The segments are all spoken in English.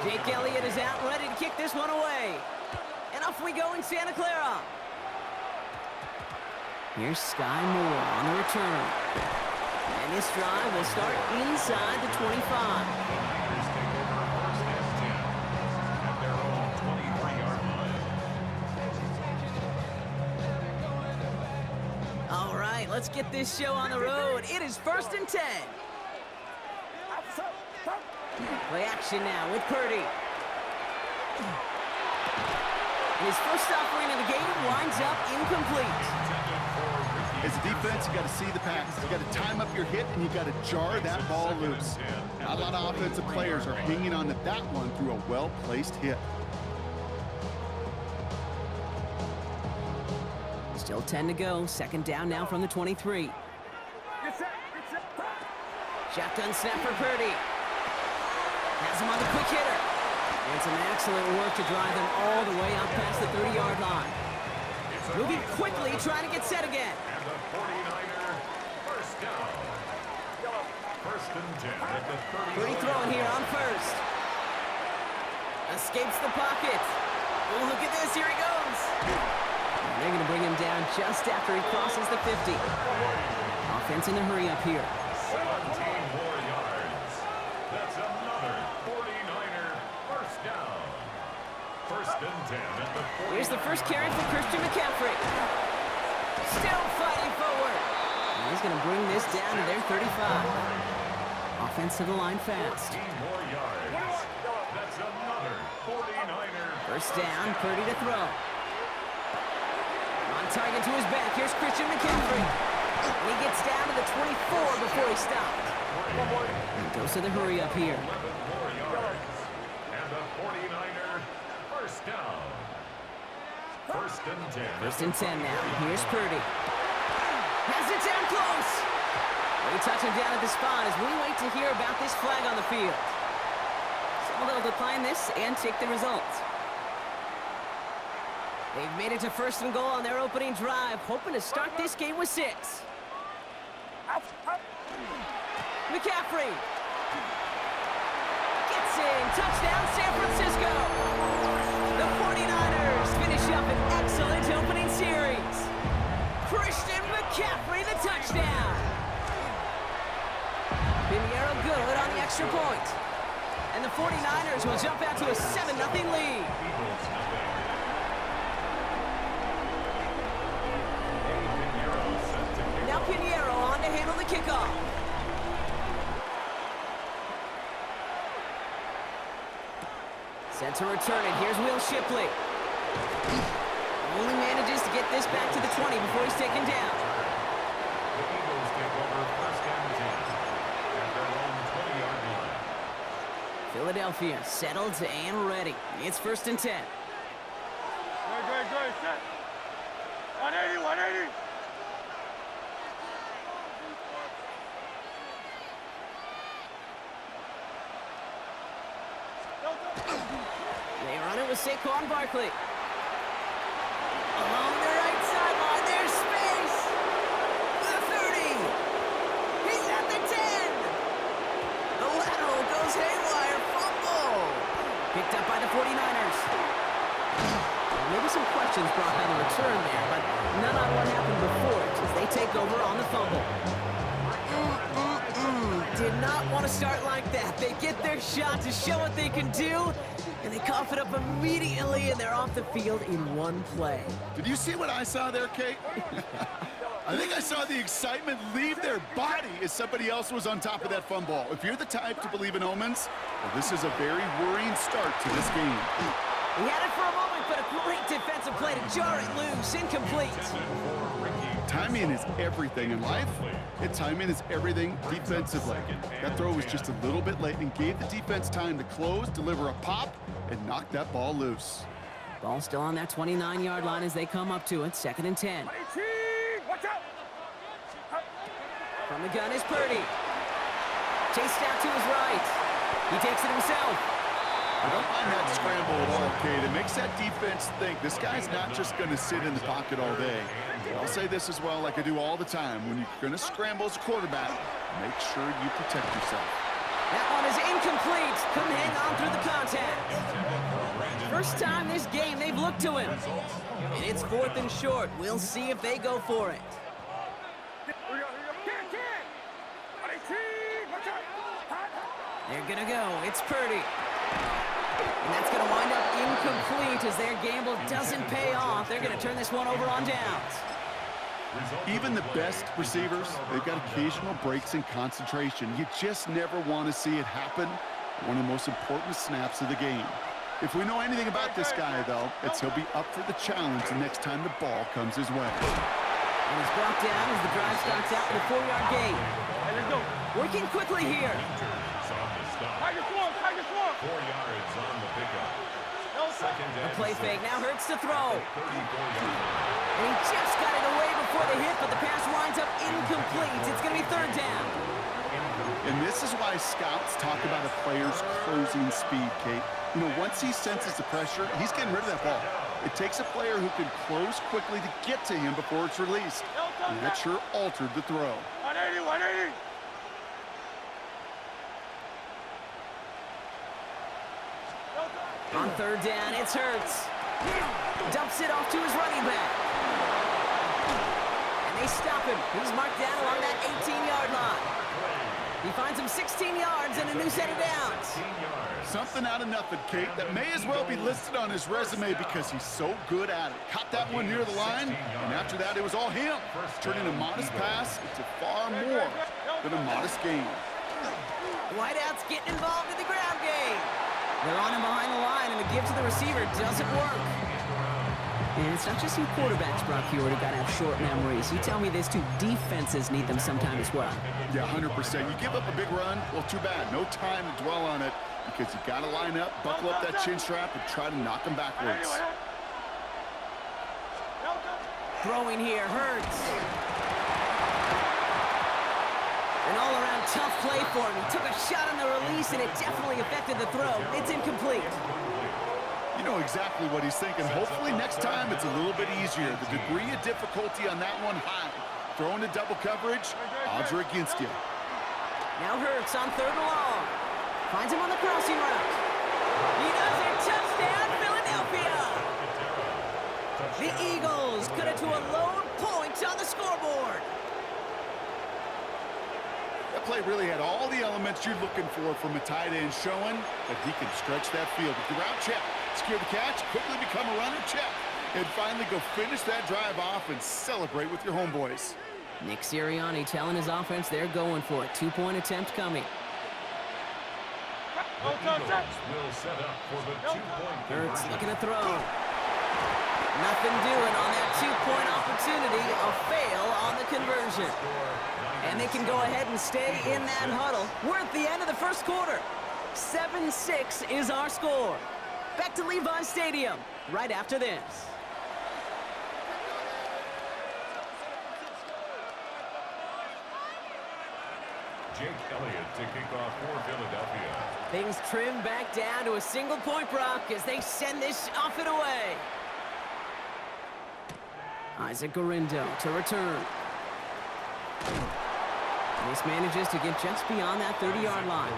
Jake Elliott is out, ready to kick this one away. And off we go in Santa Clara. Here's Sky Moore on the return. And this drive will start inside the 25. All right, let's get this show on the road. It is 1st and 10. Play action now with Purdy. And his first offering of the game winds up incomplete. As a defense, you got to see the pass. You got to time up your hit, and you got to jar that ball loose. Not a lot of offensive players are hanging on to that one through a well-placed hit. Still 10 to go. 2nd down now from the 23. Shotgun snap for Purdy. Has him on the quick hitter. And some excellent work to drive him all the way out past the 30-yard line. Moving quickly, trying to get set again. And the 49er, first down. 1st and 10 at the 30. Purdy throwing here on 1st. Escapes the pocket. Oh, look at this. Here he goes. And they're going to bring him down just after he crosses the 50. Offense in a hurry up here. 17 more yards. That's another 49er first down. 1st and 10 at the 40. Here's the first carry for Christian McCaffrey. Still fighting forward. And he's going to bring this down to their 35. Offense to the line fast. 14 more yards. That's another 49er. First down, Purdy to throw. On target to his back. Here's Christian McCaffrey. And he gets down to the 24 before he stopped. And goes to the hurry up here. 11 more yards. And the 49er first down. 1st and 10. 1st and 10 now. Here's Purdy. Has it down close. They touch him down at the spot as we wait to hear about this flag on the field. So they'll decline this and take the results. They've made it to 1st and goal on their opening drive, hoping to start this game with 6. McCaffrey. Gets in. Touchdown, San Francisco. The 49ers finish up an excellent opening series. Christian McCaffrey, the touchdown. Pinheiro good on the extra point. And the 49ers will jump out to a 7-0 lead. Now Pinheiro on to handle the kickoff. Set to return it. Here's Will Shipley. Only manages to get this back to the 20 before he's taken down. The Eagles take over 1st and 10 at their own 20-yard line. Philadelphia settled and ready. It's 1st and 10. Good. Set. 180. They run it with Saquon Barkley. Along the right sideline, there's space. The 30. He's at the 10. The lateral goes haywire. Fumble. Picked up by the 49ers. Well, maybe some questions brought on the return there, but none on what happened before it as they take over on the fumble. Did not want to start like that. They get their shot to show what they can do, and they cough it up immediately, and they're off the field in one play. Did you see what I saw there, Kate? I think I saw the excitement leave their body as somebody else was on top of that fumble. If you're the type to believe in omens, well, this is a very worrying start to this game. He had it for a moment, but a great defensive play to jar it loose. Incomplete. Timing is everything in life, and timing is everything defensively. That throw was just a little bit late and gave the defense time to close, deliver a pop, and knock that ball loose. Ball still on that 29-yard line as they come up to it. 2nd and 10. Watch out. From the gun is Purdy. Chased out to his right. He takes it himself. I don't mind that scramble at all, Kate. It makes that defense think this guy's not just going to sit in the pocket all day. I'll say this as well, like I do all the time. When you're going to scramble as a quarterback, make sure you protect yourself. That one is incomplete. Couldn't hang on through the contact. First time this game they've looked to him. And it's 4th and short. We'll see if they go for it. They're gonna go. It's Purdy. And that's gonna wind up incomplete as their gamble doesn't pay off. They're gonna turn this one over on downs. Even the best receivers, they've got occasional breaks in concentration. You just never want to see it happen. One of the most important snaps of the game. If we know anything about this guy, though, it's he'll be up for the challenge the next time the ball comes his way. And he's brought down as the drive starts out with a 4-yard gain. Working quickly here. Tiger Swarm, Tiger Swarm. 4 yards on the pickup. A play fake now hurts to throw. And he just got it away before the hit, but the pass winds up incomplete. It's going to be 3rd down. And this is why scouts talk about a player's closing speed, Kate. You know, once he senses the pressure, he's getting rid of that ball. It takes a player who can close quickly to get to him before it's released. And that sure altered the throw. 180, 180. On 3rd down, it's Hurts. Dumps it off to his running back. And they stop him. He's marked down along that 18-yard line. He finds him 16 yards and a new set of downs. Something out of nothing, Kate, that may as well be listed on his resume because he's so good at it. Caught that one near the line, and after that, it was all him. Turning a modest pass into far more than a modest gain. Wideouts getting involved in the ground game. They're on him behind the line, and the give to the receiver doesn't work. And it's not just you quarterbacks, Brock Huard, who got to have short memories. You tell me these 2 defenses need them sometime as well. Yeah, 100%. You give up a big run, well, too bad. No time to dwell on it because you got to line up, buckle up that chin strap, and try to knock them backwards. Throwing here, Hurts. An all-around tough play for him. He took a shot on the release, and it definitely affected the throw. It's incomplete. You know exactly what he's thinking. Hopefully next time it's a little bit easier. The degree of difficulty on that one high. Throwing to double coverage, odds are against you. Now Hurts on 3rd and long. Finds him on the crossing route. He does it. Touchdown, Philadelphia! The Eagles cut it to a lone point on the scoreboard. That play really had all the elements you're looking for from a tight end, showing that he can stretch that field. With the route check, secure the catch, quickly become a runner, check, and finally go finish that drive off and celebrate with your homeboys. Nick Sirianni telling his offense they're going for it. 2-point attempt coming. The Eagles will set up for the 2-point Hurts looking to throw. Nothing doing on that 2-point opportunity. A fail on the conversion. And they can go ahead and stay in that huddle. We're at the end of the first quarter. 7-6 is our score. Back to Levi's Stadium right after this. Jake Elliott to kick off for Philadelphia. Things trim back down to a single point, Brock, as they send this off and away. Isaac Gorindo to return. This manages to get just beyond that 30-yard line.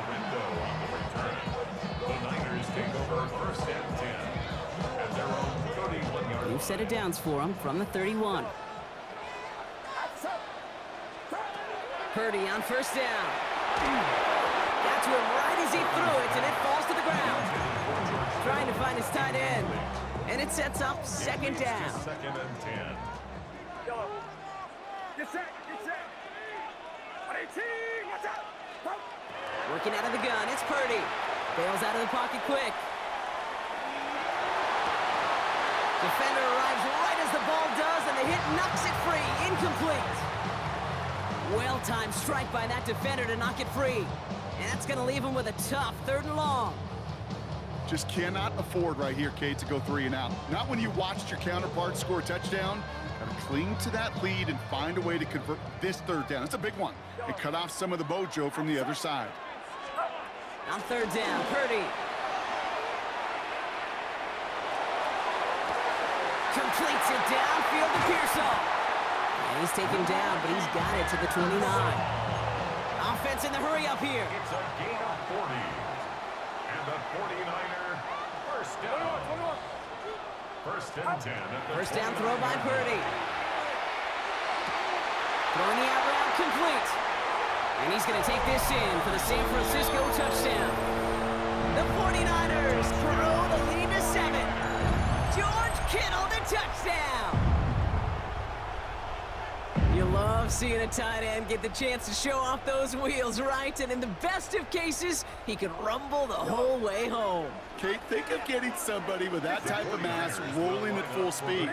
The Niners take over 1st and 10 at their own 31-yard line. New set of downs for him from the 31. Purdy on 1st down. Got to him right as he threw it, and it falls to the ground. Trying to find his tight end. And it sets up 2nd down. 2nd and 10. Get set, get set. 118, watch out. Go. Working out of the gun, it's Purdy. Bails out of the pocket quick. Defender arrives right as the ball does, and the hit knocks it free. Incomplete. Well-timed strike by that defender to knock it free. And that's going to leave him with a tough 3rd and long. Just cannot afford right here, Kate, to go 3 and out. Not when you watched your counterpart score a touchdown. Got to cling to that lead and find a way to convert this 3rd down. It's a big one. And cut off some of the mojo from the other side. On 3rd down, Purdy. Completes it downfield to Pearsall. And he's taken down, but he's got it to the 29. Offense in the hurry up here. It's a gain of 40. and 10 at the First down throw by 29-yard line. Purdy. Throwing the out route complete. And he's going to take this in for the San Francisco touchdown. The 49ers throw the lead to 7. George Kittle, the touchdown. You love seeing a tight end get the chance to show off those wheels, right? And in the best of cases, he can rumble the whole way home. Kate, think of getting somebody with that type of mass rolling at full speed.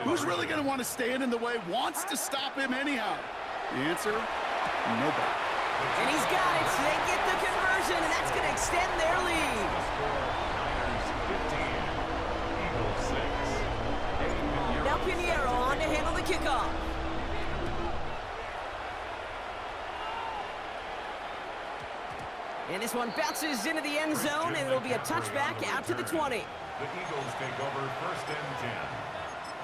Who's really going to want to stand in the way, wants to stop him anyhow? The answer, nobody. And he's got it. They get the conversion, and that's going to extend their lead. Niners 15, Eagles 6. Now Pinheiro on to handle the kickoff. And this one bounces into the end zone, and it'll be a touchback out to the 20. The Eagles take over first and 10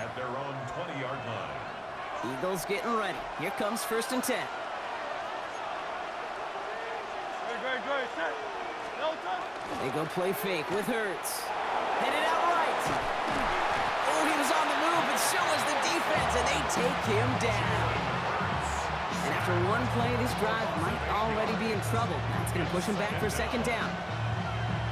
at their own 20-yard line. Eagles getting ready. Here comes first and 10. Good. Set. Delta. They go play fake with Hurts. Headed out right. Oh, he was on the move, and so was the defense, and they take him down. And after one play, this drive might already be in trouble. That's going to push him back for second down.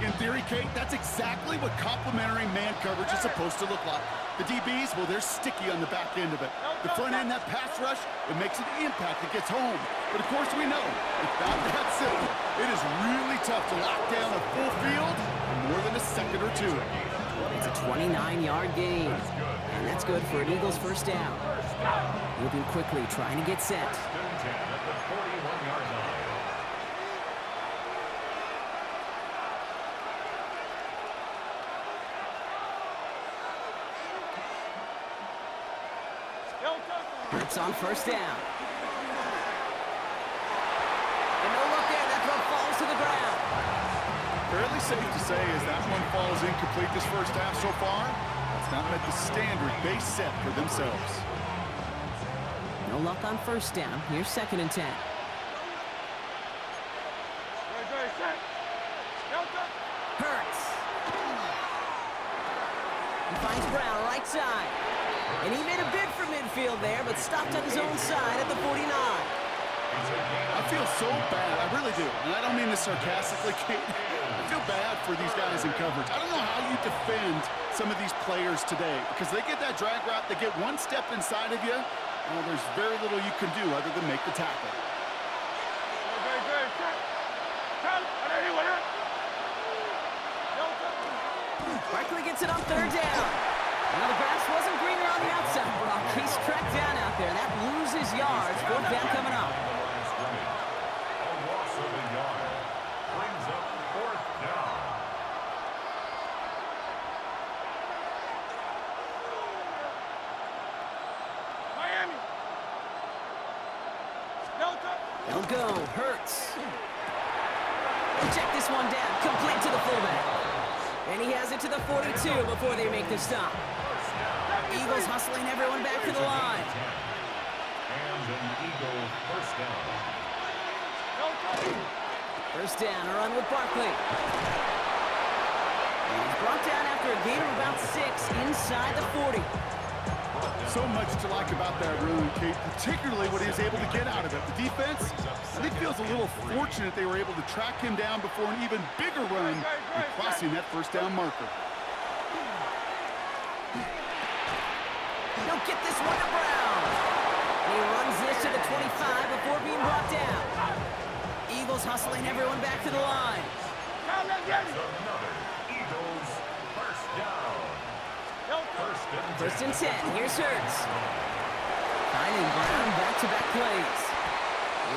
In theory, Kate, that's exactly what complementary man coverage is supposed to look like. The DBs, well, they're sticky on the back end of it. The front end, that pass rush, it makes an impact. It gets home. But of course, we know it's not that simple. It is really tough to lock down a full field for more than a second or two. It's a 29-yard gain. And that's good for an Eagles first down. Moving quickly, trying to get set. First and 10 at the 41-yard line. Delta. Hurts on first down. And no look there. That throw falls to the ground. Fairly safe to say as that one falls incomplete this first half so far, it's not met the standard they set for themselves. No luck on first down. Here's second and 10. Good. Set. Delta. Hurts. He finds Brown right side. And he made a bid for midfield there, but stopped on his own side at the 49. I feel so bad. I really do. And I don't mean this sarcastically, Kate. I feel bad for these guys in coverage. I don't know how you defend some of these players today because they get that drag route, they get one step inside of you, well, there's very little you can do other than make the tackle. Good. Set. Cut. Delta. Barkley gets it on third down. Now the grass wasn't greener on the outside, Brock. He's tracked down out there. That loses yards. Fourth down coming up. A loss of a yard brings up fourth down. Miami. Delta. They'll go. Hurts. Check this one down. Complete to the fullback. And he has it to the 42 before they make the stop. Eagles hustling everyone back to the line. And an Eagle first down. First down, a run with Barkley. And he's brought down after a gain of about 6 inside the 40. So much to like about that run, Kate, particularly what he was able to get out of it. The defense, I think, feels a little fortunate they were able to track him down before an even bigger run and crossing that first down marker. He'll get this one to Brown. And he runs this to the 25 before being brought down. Eagles hustling everyone back to the line. That's another Eagles first down. First and 10. Here's Hurts. Finding Brown back-to-back plays.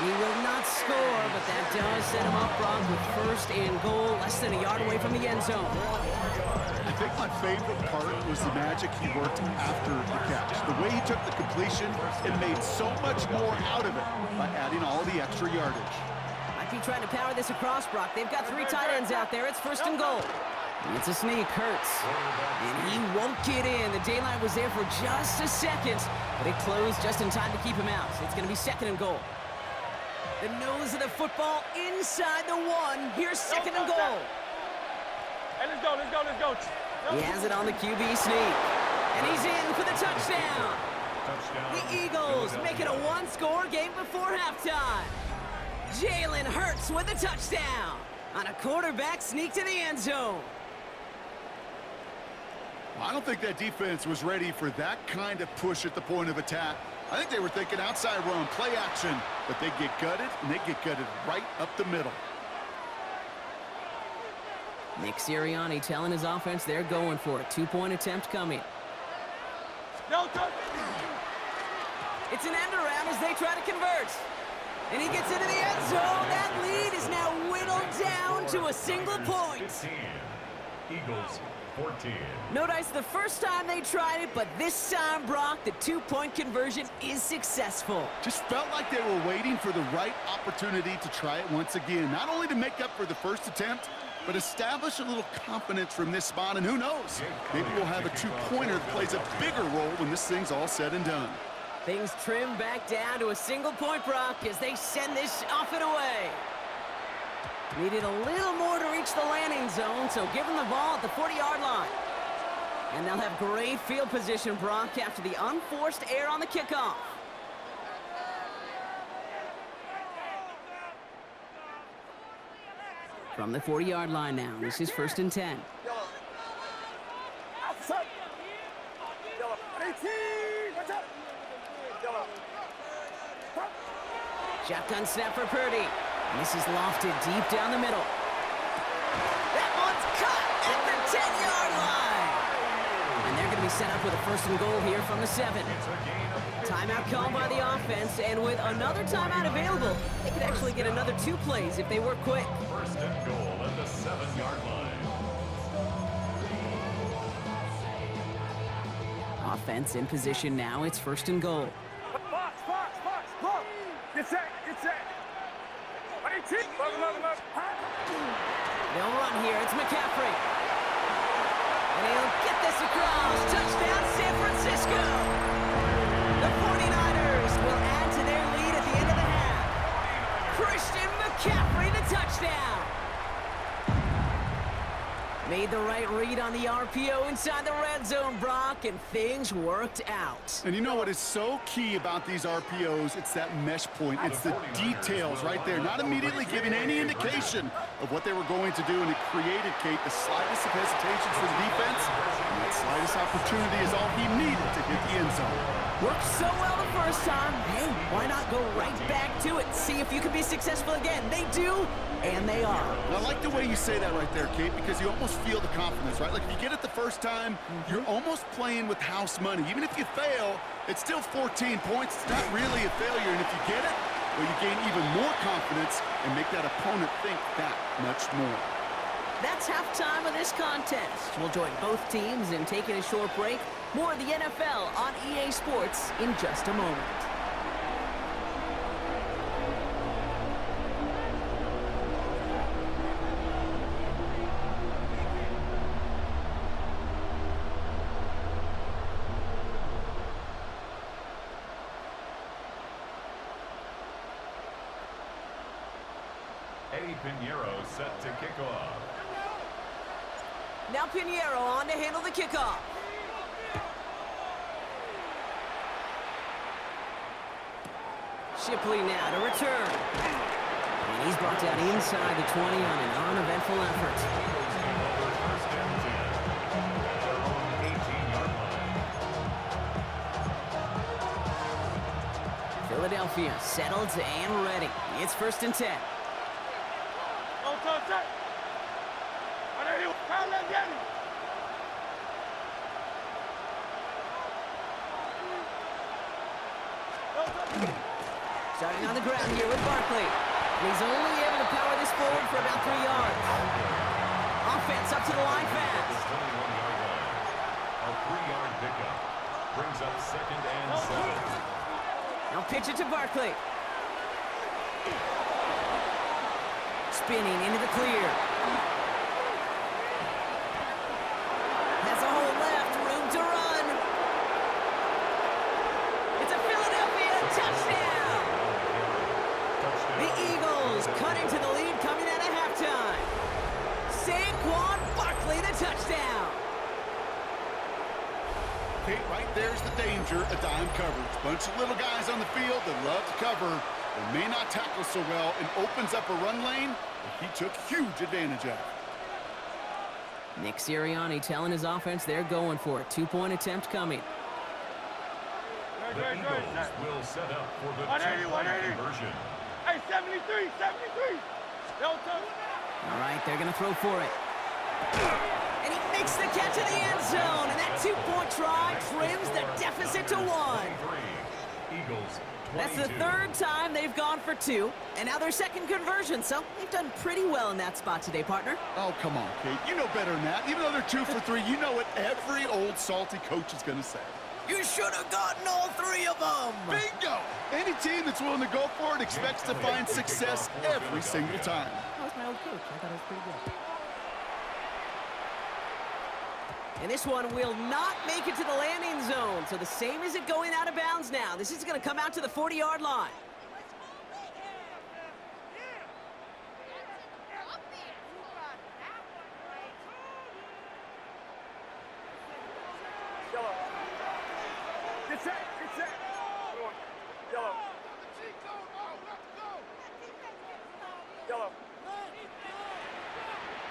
He will not score, but that does set him up, Brock, with first and goal, less than a yard away from the end zone. I think my favorite part was the magic he worked after the catch. The way he took the completion and made so much more out of it by adding all the extra yardage. Might be trying to power this across, Brock. They've got 3 tight ends out there. It's first and goal. And it's a sneak. Hurts. And he won't get in. The daylight was there for just a second, but it closed just in time to keep him out. So it's going to be second and goal. The nose of the football inside the 1. Here's second and goal. Hey, let's go. He has it on the QB sneak. And he's in for the touchdown. Touchdown. The Eagles make it a one-score game before halftime. Jalen Hurts with a touchdown on a quarterback sneak to the end zone. I don't think that defense was ready for that kind of push at the point of attack. I think they were thinking outside run, play action, but they get gutted, and they get gutted right up the middle. Nick Sirianni telling his offense they're going for it. Two-point attempt coming. It's an end around as they try to convert. And he gets into the end zone. That lead is now whittled down to a single point. 15. Eagles 14. No dice the first time they tried it, but this time, Brock, the two-point conversion is successful. Just felt like they were waiting for the right opportunity to try it once again. Not only to make up for the first attempt, but establish a little confidence from this spot. And who knows, maybe we'll have a two-pointer that plays a bigger role when this thing's all said and done. Things trim back down to a single point, Brock, as they send this off and away. Needed a little more to reach the landing zone, so give them the ball at the 40-yard line. And they'll have great field position, Brock, after the unforced error on the kickoff. From the 40-yard line now, this is 1st and 10. Outside. 18. Watch out. Shotgun snap for Purdy. And this is lofted deep down the middle. That one's caught at the 10-yard line. And they're going to be set up with a 1st and goal here from the 7. Timeout called by the offense, and with another timeout available, they could actually get another 2 plays if they work quick. 1st and goal at the 7-yard line. Offense in position now. It's 1st and goal. Box. Look. Get set. 18. Look. They'll run here. It's McCaffrey. And he'll get this across. Touchdown, San Francisco. The 49ers will add to their lead at the end of the half. Christian McCaffrey, the touchdown. Made the right read on the RPO inside the red zone, Brock, and things worked out. And you know what is so key about these RPOs? It's that mesh point. It's the details right there. Not immediately giving any indication of what they were going to do, and it created, Kate, the slightest of hesitations for the defense. And that slightest opportunity is all he needed to hit the end zone. Worked so well the first time. Hey, why not go right back to it? See if you can be successful again. They do, and they are. I like the way you say that right there, Kate, because you almost feel the confidence, right? Like if you get it the first time, you're almost playing with house money. Even if you fail, it's still 14 points. It's not really a failure. And if you get it, well, you gain even more confidence and make that opponent think that much more. That's halftime of this contest. We'll join both teams in taking a short break. More of the NFL on EA Sports in just a moment. Eddie Pinheiro set to kick off. Now Pinheiro on to handle the kickoff. Shipley now to return. And he's brought down inside the 20 on an uneventful effort. First and 10. Their own 18-yard line. Philadelphia settled and ready. It's 1st and 10. Starting on the ground here with Barkley. And he's only able to power this forward for about 3 yards. Offense up to the line fast. 21-yard line. A 3-yard pickup. Brings up 2nd and 7. Now pitch it to Barkley. Spinning into the clear. Has a hole left, room to run. It's a Philadelphia touchdown. The Eagles cutting to the lead coming out of halftime. Saquon Barkley, the touchdown. Kate, right there's the danger of dime coverage. Bunch of little guys on the field that love to cover. They may not tackle so well and opens up a run lane that he took huge advantage of. Nick Sirianni telling his offense they're going for it. 2-point attempt coming. The Eagles will set up for the two-point conversion. Hey, 73, 73. Don't touch. All right, they're going to throw for it. And he makes the catch in the end zone. And that 2-point try trims the deficit to 1. Eagles 22. That's the third time they've gone for 2. And now their second conversion. So they've done pretty well in that spot today, partner. Oh, come on, Kate. You know better than that. Even though they're 2 for 3, you know what every old salty coach is going to say. You should have gotten all 3 of them. Bingo! Any team that's willing to go for it expects to find success every single time. That was my old coach. I thought it was pretty good. And this one will not make it to the landing zone. So the same as it going out of bounds now. This is going to come out to the 40-yard line. Yellow. Get set, get set. Yellow. Yellow.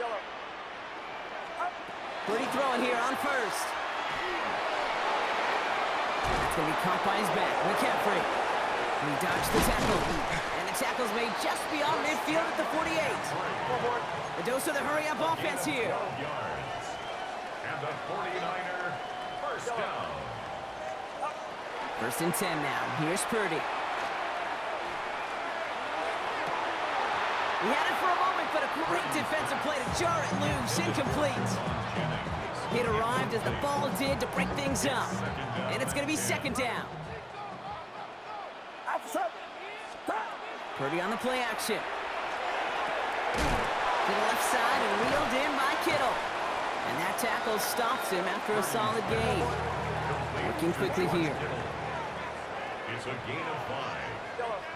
Yellow. Purdy throwing here on first. That's going to be caught by his back. McCaffrey. He dodged the tackle. And the tackle's made just beyond midfield at the 48. A dose of the hurry-up offense here. 12 yards. And the 49er first down. First and 10 now. Here's Purdy. He had it for a moment, but a great defensive play to jar it loose. Incomplete. It arrived as the ball did to break things up. And it's going to be second down. Purdy on the play action. To the left side and wheeled in by Kittle. And that tackle stops him after a solid gain. Working quickly here. It's a gain of 5.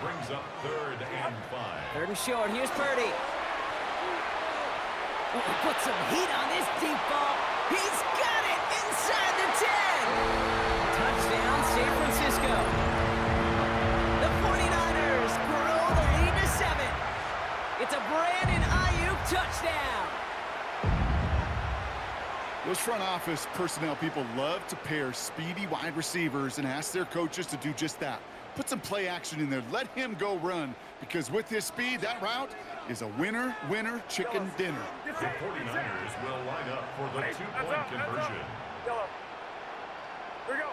Brings up 3rd and 5. 3rd and short. Here's Purdy. Oh, he put some heat on this deep ball. He's got it inside the 10. Touchdown, San Francisco. The 49ers grow the lead to 7. It's a Brandon Ayuk touchdown. Those front office personnel people love to pair speedy wide receivers and ask their coaches to do just that. Put some play action in there. Let him go run, because with his speed, that route is a winner, winner, chicken dinner. The 49ers will line up for the two-point conversion. Yellow. Here we go.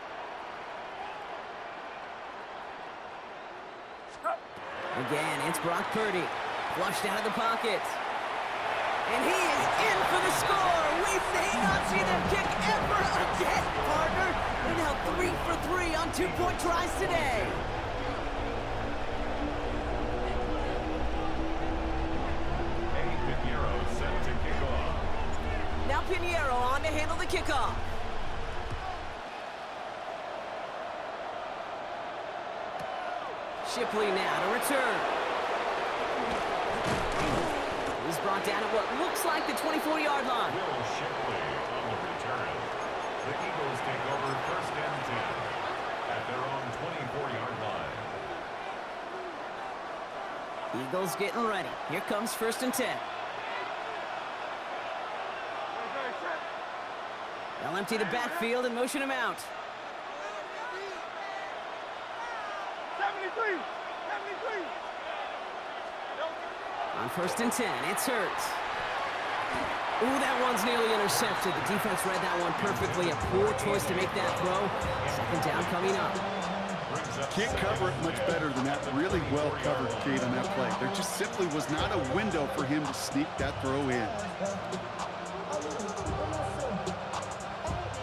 Again, it's Brock Purdy. Flushed out of the pocket. And he is in for the score. We may not see them kick ever again, partner. They're now 3 for 3 on 2-point tries today. Pinheiro set to kick off. Now Pinheiro on to handle the kickoff. Shipley now to return. He's brought down at what looks like the 24-yard line. Will Shipley on the return. The Eagles take over 1st and 10 at their own 24-yard line. Eagles getting ready. Here comes 1st and 10. They'll empty the backfield and motion him out. 73, 73. On 1st and 10, it's Hurts. Ooh, that one's nearly intercepted. The defense read that one perfectly. A poor choice to make that throw. 2nd down coming up. Can't cover it much better than that. Really well covered, Kate, on that play. There just simply was not a window for him to sneak that throw in.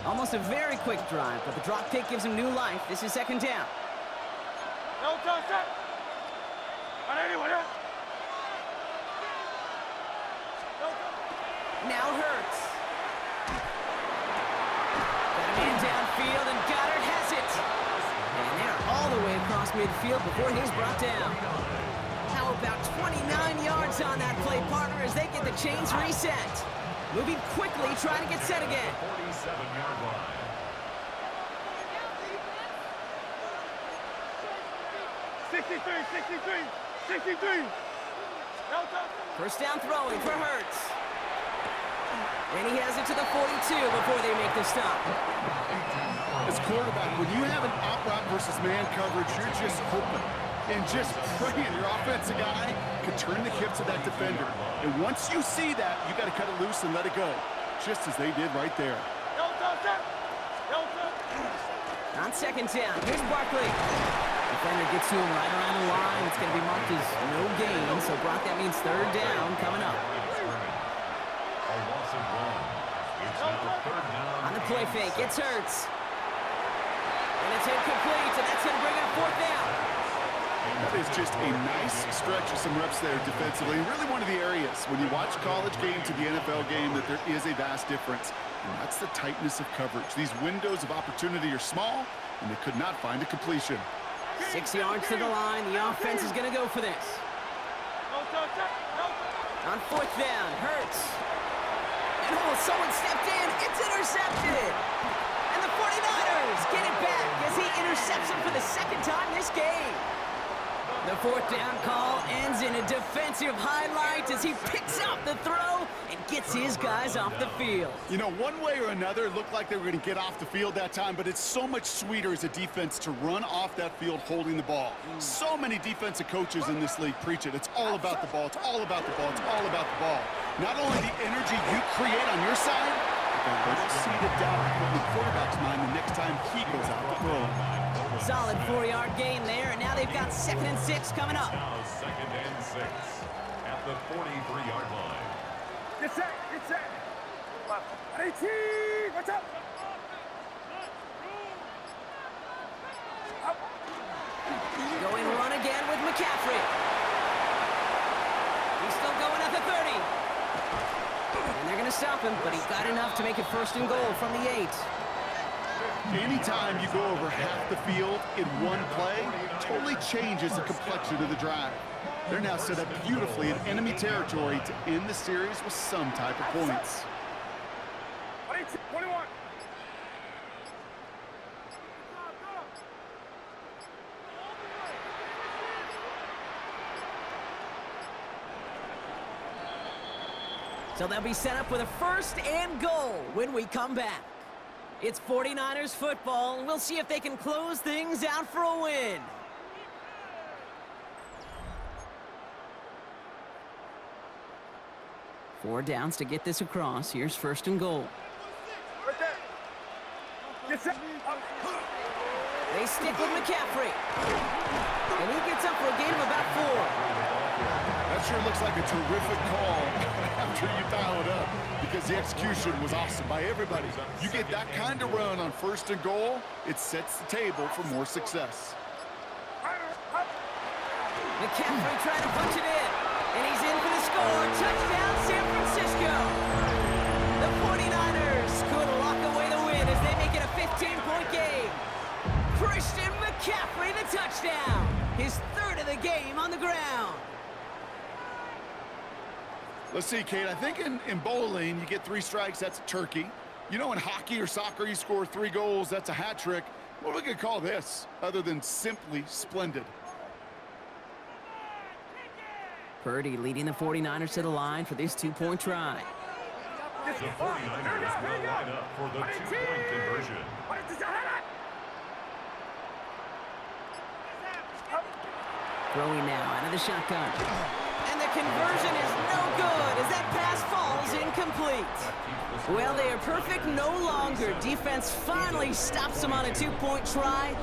Almost a very quick drive, but the drop kick gives him new life. This is 2nd down. No touch that. On anyone else. Now Hurts. Got a man downfield, and Goddard has it. And they're all the way across midfield before he's brought down. How about 29 yards on that play, partner, as they get the chains reset. Moving quickly, trying to get set again. 47-yard line. 63, 63, 63. Delta. First down throwing for Hurts. And he has it to the 42 before they make the stop. As quarterback, when you have an out-route versus man coverage, you're just hoping and just praying your offensive guy can turn the hips of that defender. And once you see that, you got to cut it loose and let it go, just as they did right there. Delta, set. Delta. On second down, here's Barkley. Defender gets to him right around the line. It's going to be marked as no gain. So, Brock, that means third down coming up. A loss of 1. It's now third down. On the play fake, it's Hurts. And it's incomplete, and that's going to bring up fourth down. That is just a nice stretch of some reps there defensively. And really one of the areas, when you watch college game to the NFL game, that there is a vast difference. And that's the tightness of coverage. These windows of opportunity are small, and they could not find a completion. 6 yards to the line. The offense is going to go for this. On fourth down, Hurts. And someone stepped in. It's intercepted. And the 49ers get it back as he intercepts him for the second time this game. The fourth down call ends in a defensive highlight as he picks up the throw and gets his guys off the field. You know, one way or another, it looked like they were going to get off the field that time, but it's so much sweeter as a defense to run off that field holding the ball. So many defensive coaches in this league preach it. It's all about the ball. It's all about the ball. It's all about the ball. Not only the energy you create on your side, but the little seed of doubt put in the quarterback's mind the next time he goes out to throw. Solid 4-yard gain there, and now they've got 2nd and 6 coming up. Now 2nd and 6 at the 43-yard line. Get set, get set. 18, what's up? Up. Going run again with McCaffrey. He's still going at the 30. And they're going to stop him, but he got enough to make it 1st and goal from the 8. Anytime you go over half the field in one play, totally changes the complexion of the drive. They're now set up beautifully in enemy territory to end the series with some type of points. 21. So they'll be set up with a 1st and goal when we come back. It's 49ers football, and we'll see if they can close things out for a win. Four downs to get this across. Here's 1st and goal. Right there. Get set. Up. They stick with McCaffrey. And he gets up for a gain of about 4. That sure looks like a terrific call after you dial it up, because the execution was awesome by everybody. You get that kind of run on 1st and goal, it sets the table for more success. McCaffrey trying to punch it in. And he's in for the score. Touchdown, San Francisco. The 49ers could lock away the win as they make it a 15-point game. Christian McCaffrey, the touchdown. His 3rd of the game on the ground. Let's see, Kate, I think in bowling, you get 3 strikes, that's a turkey. You know, in hockey or soccer, you score 3 goals, that's a hat trick. What are we going to call this, other than simply splendid? Purdy leading the 49ers to the line for this 2-point try. The 49ers will line up for the 2-point conversion. Throwing now out of the shotgun. And the conversion is no good as that pass falls incomplete. Well, they are perfect no longer. Defense finally stops them on a 2-point try.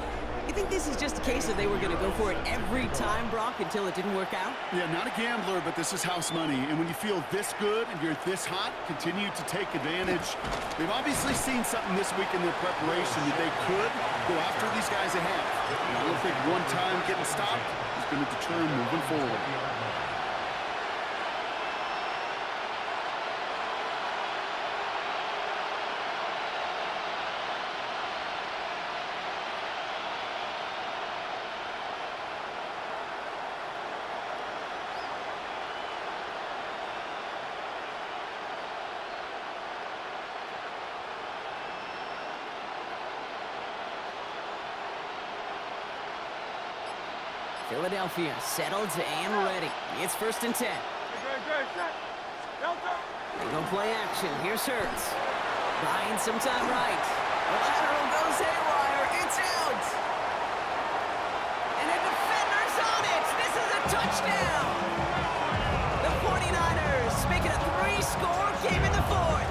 You think this is just a case that they were going to go for it every time, Brock, until it didn't work out? Yeah, not a gambler, but this is house money. And when you feel this good and you're this hot, continue to take advantage. They've obviously seen something this week in their preparation that they could go after these guys ahead. And I don't think one time getting stopped is going to deter them moving forward. Philadelphia settled and ready. It's 1st and 10. Good, set. Delta. They go play action. Here's Hurts. Buying some time right. The lateral goes haywire. It's out. And a defender's on it. This is a touchdown. The 49ers make it a 3-score game in the 4th.